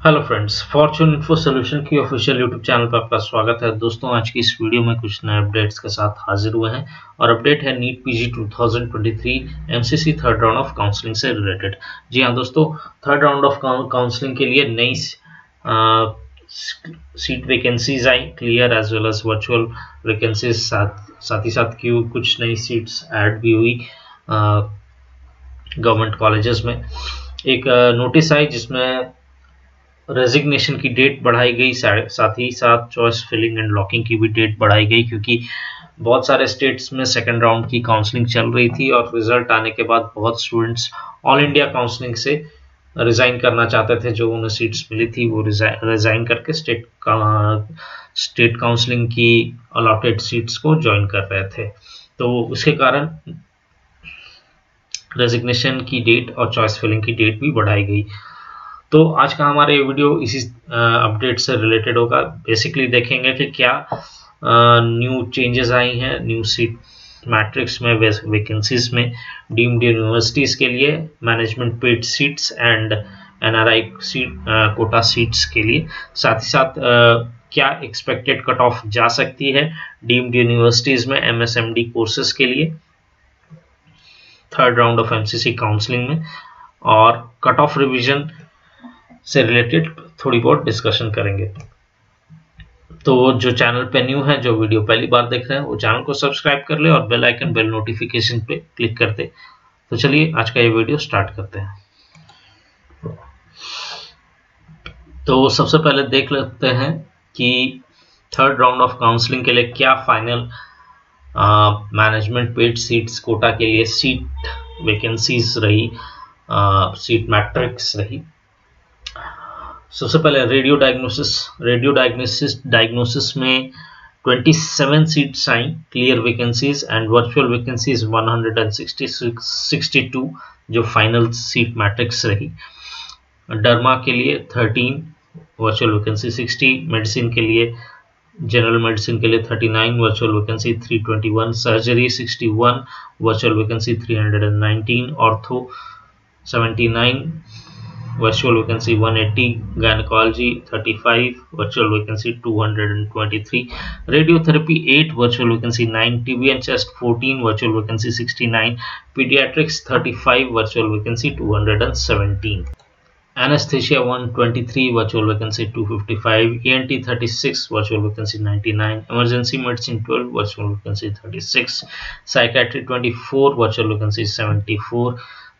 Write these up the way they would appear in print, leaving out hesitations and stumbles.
Hello friends, Fortune info solution की official YouTube channel पर आपका स्वागत है। दोस्तों, आज की इस वीडियो में कुछ नए अपडेट्स के साथ हाजिर हुए हैं और अपडेट है NEET PG 2023 MCC third round of counselling से रिलेटेड। जी हाँ दोस्तों, थर्ड राउंड ऑफ काउंसलिंग के लिए नई सीट वैकेंसीज आई, clear as well as virtual vacancies, साथ ही साथ की कुछ नई सीट्स ऐड भी हुई गवर्नमेंट कॉलेजेस में। एक नोटिस आई जिसमें रेजिग्नेशन की डेट बढ़ाई गई, साथ ही साथ चॉइस फिलिंग एंड लॉकिंग की भी डेट बढ़ाई गई, क्योंकि बहुत सारे स्टेट्स में सेकेंड राउंड की काउंसलिंग चल रही थी और रिजल्ट आने के बाद बहुत स्टूडेंट्स ऑल इंडिया काउंसलिंग से रिजाइन करना चाहते थे। जो उन्हें सीट्स मिली थी वो रिजाइन करके स्टेट काउंसलिंग की अलॉटेड सीट्स को ज्वाइन कर रहे थे, तो उसके कारण रेजिग्नेशन की डेट और चॉइस फिलिंग की डेट भी बढ़ाई गई। तो आज का हमारा ये वीडियो इसी अपडेट से रिलेटेड होगा। बेसिकली देखेंगे कि क्या न्यू चेंजेस आई हैं न्यू सीट मैट्रिक्स में, वैकेंसीज में, डीम्ड यूनिवर्सिटीज़ के लिए, management paid seats and NRI seat Kota seats के लिए। साथ ही साथ क्या एक्सपेक्टेड कट ऑफ जा सकती है डीम्ड यूनिवर्सिटीज़ में एमएसएमडी कोर्सेज के लिए third round of MCC counselling में, और कट ऑफ रिवीजन से रिलेटेड थोड़ी बहुत डिस्कशन करेंगे। तो जो चैनल पे न्यू है, जो वीडियो पहली बार देख रहे हैं, वो चैनल को सब्सक्राइब कर ले और बेल आइकन, बेल नोटिफिकेशन पे क्लिक कर दे। तो चलिए आज का ये वीडियो स्टार्ट करते हैं। तो सबसे पहले देख लेते हैं कि थर्ड राउंड ऑफ काउंसलिंग के लिए क्या final management paid seats quota के लिए सीट वैकेंसीज रही, सीट मैट्रिक्स रही। सबसे पहले रेडियो डायग्नोसिस में 27 सीट्स आई, clear vacancies and virtual vacancies 162 जो फाइनल सीट मैट्रिक्स रही। डर्मा के लिए 13 वर्चुअल वैकेंसी 60, मेडिसिन के लिए, जनरल मेडिसिन के लिए 39 virtual vacancy 321, surgery 61 virtual vacancy 319, ortho 79 virtual vacancy 180, gynaecology 35 virtual vacancy 223, radiotherapy 8 virtual vacancy 9, TB and chest 14 virtual vacancy 69, paediatrics 35 virtual vacancy 217, anaesthesia 123 virtual vacancy 255, ENT 36 virtual vacancy 99, emergency medicine 12 virtual vacancy 36, psychiatry 24 virtual vacancy 74,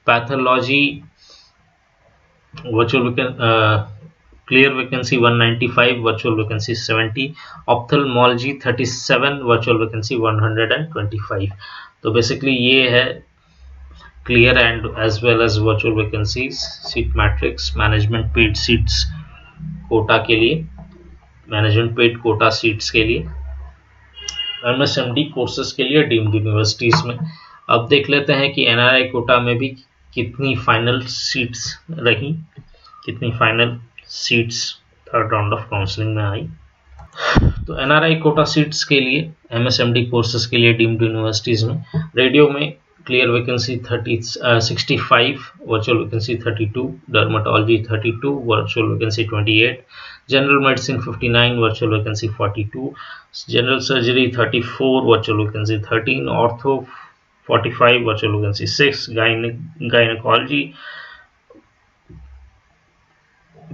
pathology virtual clear vacancy 195 virtual vacancy 70, ophthalmology 37 virtual vacancy 125। तो basically ये है clear and as well as virtual vacancies seat matrix management paid seats quota के लिए, management paid quota seats के लिए, एमएसएमडी courses के लिए deemed universities में। अब देख लेते हैं कि एनआरआई कोटा में भी कितनी फाइनल सीट्स रही, कितनी final seats third round of counselling में आई। तो एनआरआई कोटा सीट्स के लिए, एमएसएमडी कोर्सेज के लिए डीम्ड यूनिवर्सिटीज में, रेडियो में clear vacancy 65 virtual vacancy 32, dermatology 32 virtual vacancy 28, general medicine 59 virtual vacancy 42, general surgery 34 virtual vacancy 13, ortho 45 virtual vacancy 6, gynaecology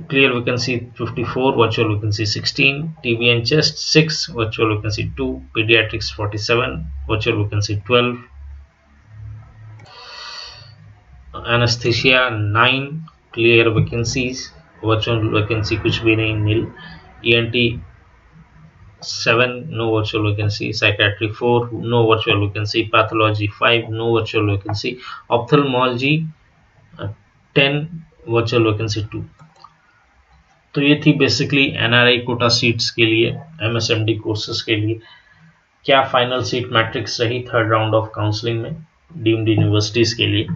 clear vacancy 54 virtual vacancy 16, TB and chest 6 virtual vacancy 2, paediatrics 47 virtual vacancy 12, anaesthesia 9 clear vacancies, virtual vacancy कुछ भी नहीं, नील, ENT 7 no virtual vacancy, psychiatry 4 no virtual vacancy, pathology 5 no virtual vacancy, ophthalmology 10 virtual vacancy 2। तो ये थी basically NRI quota seats के लिए, एमएसएमडी courses के लिए क्या फाइनल सीट मैट्रिक्स रही थर्ड राउंड ऑफ काउंसलिंग में डीम्ड यूनिवर्सिटीज के लिए।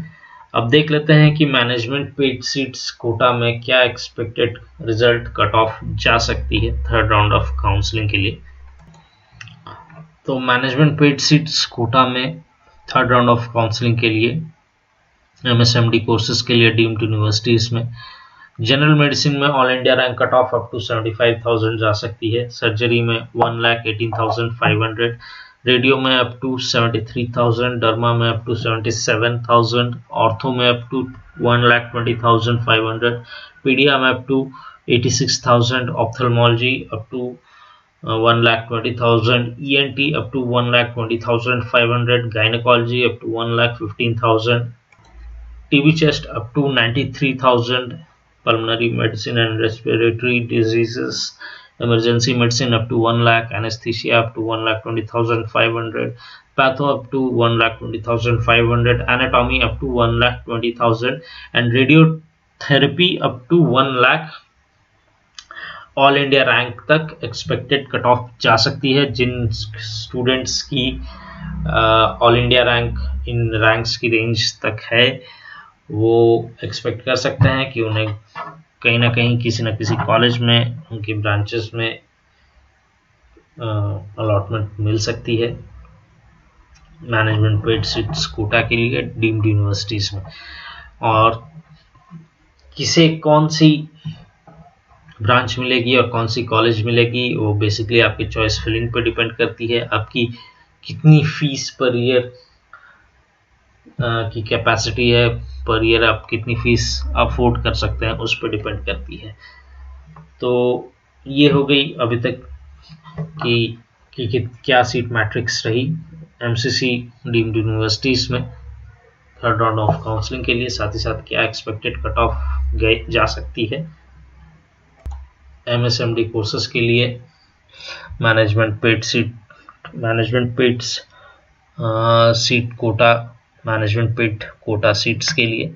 अब देख लेते हैं कि मैनेजमेंट पेड सीट्स कोटा में क्या एक्सपेक्टेड रिजल्ट कट ऑफ जा सकती है थर्ड राउंड ऑफ काउंसलिंग के लिए। तो मैनेजमेंट पेड सीट्स कोटा में थर्ड राउंड ऑफ काउंसलिंग के लिए एमएसएमडी कोर्सेज के लिए डीम्ड यूनिवर्सिटीज में जनरल मेडिसिन में all India rank cut off up to 75,000 जा सकती है। सर्जरी में 1,18,500, रेडियो में अप टू 73,000, डर्मा में अप टू 77,000, ऑर्थो में अप टू 1,20,500, पीडिया में up to 86,000, ophthalmology up to 1,20,000, ENT up to 1,20,500, gynecology up to 1,15,000, TB chest up to 93,000, pulmonary medicine and respiratory diseases, emergency medicine up to 1 lakh, anesthesia up to 1,20,500, patho up to 1,20,500, anatomy up to 1,20,000, and radiotherapy up to 1 lakh all India rank तक expected cut off जा सकती है। जिन students की all India rank in ranks की range तक है वो expect कर सकते हैं कि उन्हें कहीं ना कहीं किसी न किसी कॉलेज में उनके ब्रांचेस में अलॉटमेंट मिल सकती है मैनेजमेंट पेड सीट्स कोटा के लिए डीम्ड यूनिवर्सिटीज में। और किसे कौन सी ब्रांच मिलेगी और कौन सी कॉलेज मिलेगी वो बेसिकली आपकी चॉइस फिलिंग पर डिपेंड करती है। आपकी कितनी फीस पर ईयर की कैपेसिटी है, पर ईयर आप कितनी फीस अफोर्ड कर सकते हैं उस पर डिपेंड करती है। तो ये हो गई अभी तक कि क्या सीट मैट्रिक्स रही MCC डीम्ड यूनिवर्सिटीज में थर्ड राउंड ऑफ काउंसलिंग के लिए, साथ ही साथ क्या एक्सपेक्टेड कट ऑफ जा सकती है MSMD कोर्सेज के लिए, management paids seat quota, management paid quota seats के लिए।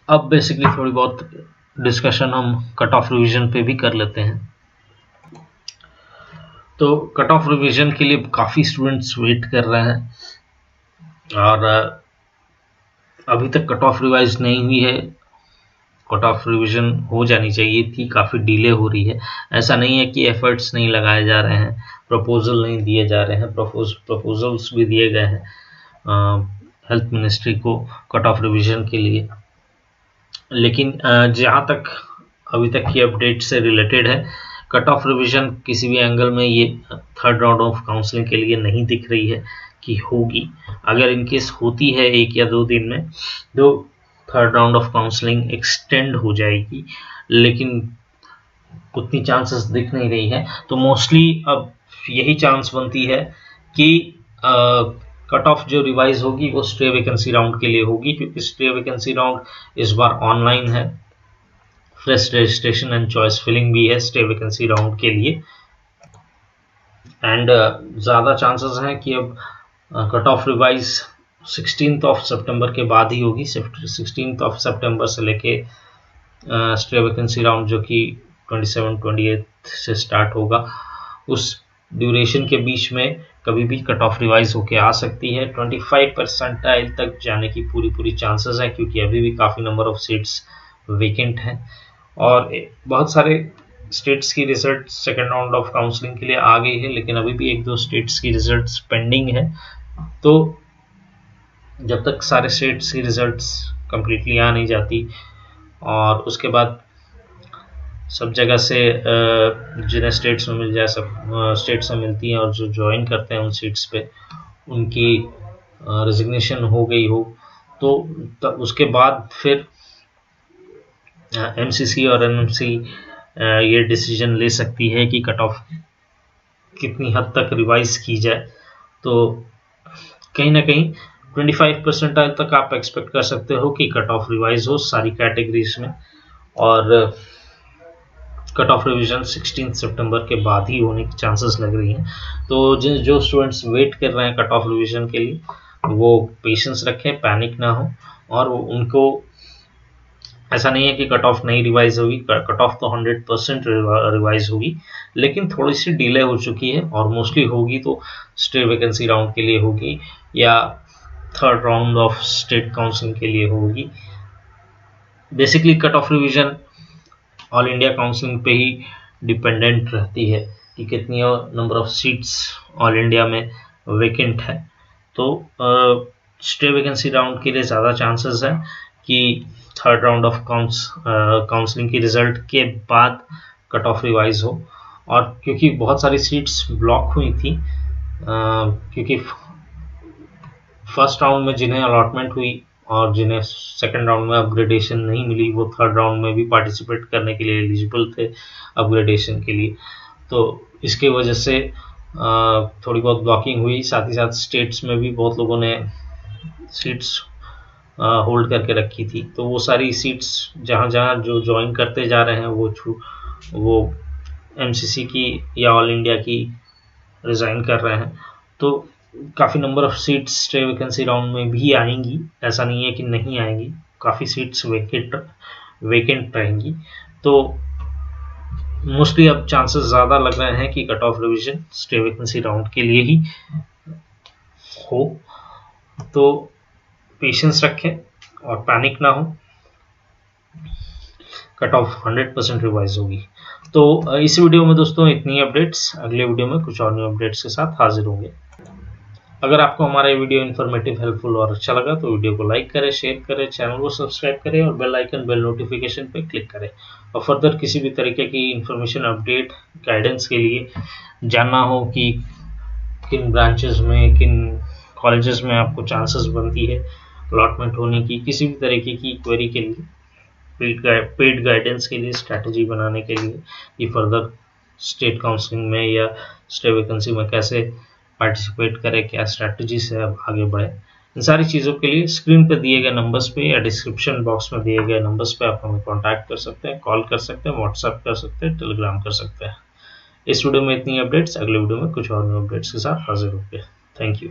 अब बेसिकली थोड़ी बहुत डिस्कशन हम कट ऑफ रिवीजन पे भी कर लेते हैं। तो कट ऑफ रिवीजन के लिए काफ़ी स्टूडेंट्स वेट कर रहे हैं और अभी तक कट ऑफ रिवाइज नहीं हुई है। कट ऑफ रिवीजन हो जानी चाहिए थी, काफ़ी डिले हो रही है। ऐसा नहीं है कि एफर्ट्स नहीं लगाए जा रहे हैं, प्रपोजल नहीं दिए जा रहे हैं, प्रपोजल्स भी दिए गए हैं हेल्थ मिनिस्ट्री को कट ऑफ रिवीजन के लिए। लेकिन जहाँ तक अभी तक की अपडेट से रिलेटेड है, कट ऑफ रिवीजन किसी भी एंगल में ये थर्ड राउंड ऑफ काउंसलिंग के लिए नहीं दिख रही है कि होगी। अगर इनकेस होती है 1 या 2 दिन में तो third round of counselling extend हो जाएगी, लेकिन उतनी चांसेस दिख नहीं रही है। तो मोस्टली अब यही चांस बनती है कि कट ऑफ जो रिवाइज होगी वो स्टे वैकेंसी राउंड के लिए होगी, क्योंकि स्टे वैकेंसी राउंड इस बार ऑनलाइन है, fresh registration and choice filling भी है स्टे वैकेंसी राउंड के लिए। एंड ज़्यादा चांसेस हैं कि अब कट ऑफ रिवाइज 16 सितंबर के बाद ही होगी। 16 सितंबर से लेके स्टे वैकेंसी राउंड जो कि 27-28 से स्टार्ट होगा, उस ड्यूरेशन के बीच में कभी भी कट ऑफ रिवाइज होके आ सकती है। 25 परसेंटाइल तक जाने की पूरी चांसेस हैं, क्योंकि अभी भी काफ़ी नंबर ऑफ सीट्स वेकेंट हैं और बहुत सारे स्टेट्स की result second round of counselling के लिए आ गई है, लेकिन अभी भी 1-2 स्टेट्स की रिजल्ट्स पेंडिंग है। तो जब तक सारे स्टेट्स की रिजल्ट्स कंप्लीटली आ नहीं जाती और उसके बाद सब जगह से जिन्हें स्टेट्स में मिल जाए, सब स्टेट्स में मिलती हैं और जो ज्वाइन करते हैं उन सीट्स पे उनकी रेजिग्नेशन हो गई हो, तो उसके बाद फिर MCC और NMC ये डिसीजन ले सकती है कि कट ऑफ कितनी हद तक रिवाइज की जाए। तो कहीं ना कहीं 25 परसेंटाइल तक आप एक्सपेक्ट कर सकते हो कि कट ऑफ रिवाइज हो सारी कैटेगरीज में, और कट ऑफ रिवीजन 16 सितंबर के बाद ही होने की चांसेस लग रही हैं। तो जो स्टूडेंट्स वेट कर रहे हैं कट ऑफ रिवीजन के लिए वो पेशेंस रखें, पैनिक ना हो, और उनको ऐसा नहीं है कि कट ऑफ नहीं रिवाइज होगी, कट ऑफ तो 100% रिवाइज होगी, लेकिन थोड़ी सी डिले हो चुकी है और मोस्टली होगी तो स्टे वैकेंसी राउंड के लिए होगी या third round of state counselling के लिए होगी। Basically cut off revision all India counselling पे ही डिपेंडेंट रहती है कि कितनी number of seats all India में वेकेंट है। तो स्टे वैकेंसी राउंड के लिए ज़्यादा चांसेस है कि थर्ड राउंड ऑफ काउंसलिंग की रिजल्ट के बाद कट ऑफ रिवाइज हो। और क्योंकि बहुत सारी सीट्स ब्लॉक हुई थी, क्योंकि फर्स्ट राउंड में जिन्हें अलॉटमेंट हुई और जिन्हें सेकंड राउंड में अपग्रेडेशन नहीं मिली, वो थर्ड राउंड में भी पार्टिसिपेट करने के लिए एलिजिबल थे अपग्रेडेशन के लिए। तो इसके वजह से थोड़ी बहुत ब्लॉकिंग हुई। साथ ही साथ स्टेट्स में भी बहुत लोगों ने सीट्स होल्ड करके रखी थी। तो वो सारी सीट्स जहाँ जहाँ जो ज्वाइन करते जा रहे हैं वो एमसीसी की या ऑल इंडिया की रिज़ाइन कर रहे हैं। तो काफ़ी number of seats stay vacancy round में भी आएंगी, ऐसा नहीं है कि नहीं आएंगी। काफ़ी सीट्स वेकेंट रहेंगी। तो मोस्टली अब चांसेस ज़्यादा लग रहे हैं कि cut off revision stay vacancy round के लिए ही हो। तो पेशेंस रखें और पैनिक ना हो, कट ऑफ 100% रिवाइज होगी। तो इस वीडियो में दोस्तों इतनी अपडेट्स, अगले वीडियो में कुछ और न्यू अपडेट्स के साथ हाजिर होंगे। अगर आपको हमारा वीडियो इन्फॉर्मेटिव, हेल्पफुल और अच्छा लगा तो वीडियो को लाइक करें, शेयर करें, चैनल को सब्सक्राइब करें और बेल नोटिफिकेशन पे क्लिक करें। और फर्दर किसी भी तरीके की इन्फॉर्मेशन, अपडेट, गाइडेंस के लिए जानना हो कि किन ब्रांचेस में, किन कॉलेजेस में आपको चांसेस बनती है अलॉटमेंट होने की, किसी भी तरीके की क्वेरी के लिए, पेड गाइडेंस के लिए, स्ट्रैटेजी बनाने के लिए कि फर्दर स्टेट काउंसलिंग में या स्टे वैकेंसी में कैसे पार्टिसिपेट करें, क्या स्ट्रैटेजी से अब आगे बढ़े, इन सारी चीज़ों के लिए स्क्रीन पर दिए गए नंबर्स पे या डिस्क्रिप्शन बॉक्स में दिए गए नंबर्स पे आप हमें कॉन्टैक्ट कर सकते हैं, कॉल कर सकते हैं, व्हाट्सएप कर सकते हैं, टेलीग्राम कर सकते हैं। इस वीडियो में इतनी अपडेट्स, अगले वीडियो में कुछ और न्यू अपडेट्स के साथ हाजिर होंगे। Thank you.